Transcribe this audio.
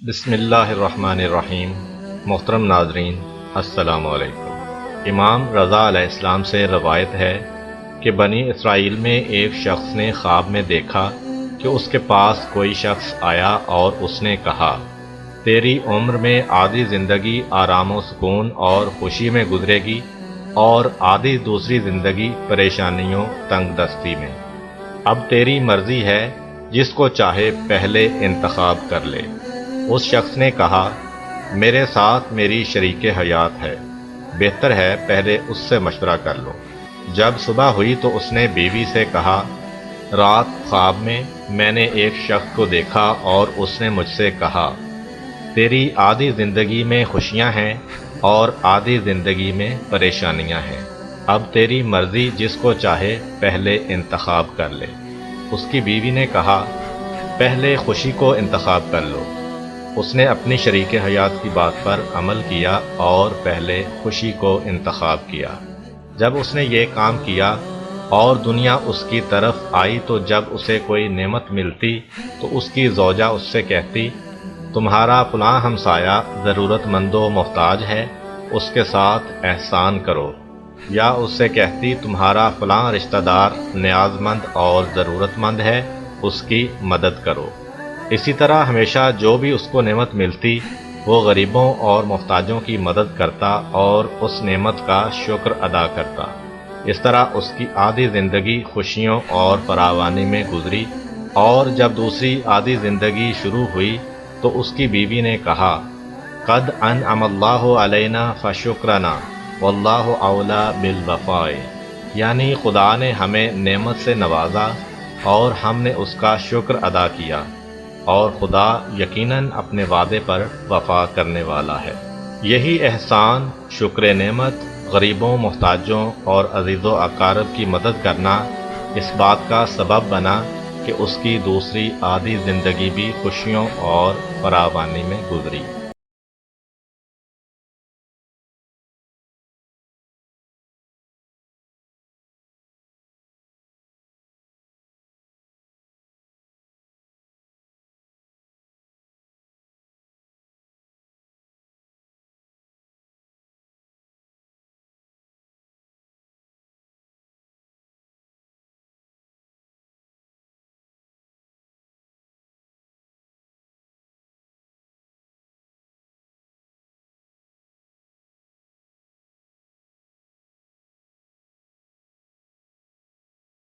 بسم اللہ الرحمن الرحیم۔ محترم ناظرین، السلام علیکم۔ امام رضا علیہ السلام سے روایت ہے کہ بنی اسرائیل میں ایک شخص نے خواب میں دیکھا کہ اس کے پاس کوئی شخص آیا اور اس نے کہا، تیری عمر میں آدھی زندگی آرام و سکون اور خوشی میں گزرے گی اور آدھی دوسری زندگی پریشانیوں تنگ دستی میں۔ اب تیری مرضی ہے، جس کو چاہے پہلے انتخاب کر لے۔ اس شخص نے کہا، میرے ساتھ میری شریک حیات ہے، بہتر ہے پہلے اس سے مشورہ کر لو۔ جب صبح ہوئی تو اس نے بیوی سے کہا، رات خواب میں نے ایک شخص کو دیکھا اور اس نے مجھ سے کہا، تیری آدھی زندگی میں خوشیاں ہیں اور آدھی زندگی میں پریشانیاں ہیں، اب تیری مرضی، جس کو چاہے پہلے انتخاب کر لے۔ اس کی بیوی نے کہا، پہلے خوشی کو انتخاب کر لو۔ اس نے اپنی شریک حیات کی بات پر عمل کیا اور پہلے خوشی کو انتخاب کیا۔ جب اس نے یہ کام کیا اور دنیا اس کی طرف آئی تو جب اسے کوئی نعمت ملتی تو اس کی زوجہ اس سے کہتی، تمہارا فلاں ہمسایہ ضرورت مند و محتاج ہے، اس کے ساتھ احسان کرو، یا اس سے کہتی، تمہارا فلاں رشتہ دار نیاز مند اور ضرورت مند ہے، اس کی مدد کرو۔ اسی طرح ہمیشہ جو بھی اس کو نعمت ملتی وہ غریبوں اور محتاجوں کی مدد کرتا اور اس نعمت کا شکر ادا کرتا۔ اس طرح اس کی آدھی زندگی خوشیوں اور فراوانی میں گزری، اور جب دوسری آدھی زندگی شروع ہوئی تو اس کی بیوی نے کہا، قد انعم اللہ علینا فشکرنا واللہ اولی بالوفاء، یعنی خدا نے ہمیں نعمت سے نوازا اور ہم نے اس کا شکر ادا کیا، اور خدا یقیناً اپنے وعدے پر وفا کرنے والا ہے۔ یہی احسان، شکر نعمت، غریبوں، محتاجوں اور عزیز و اقارب کی مدد کرنا اس بات کا سبب بنا کہ اس کی دوسری آدھی زندگی بھی خوشیوں اور فراوانی میں گزری۔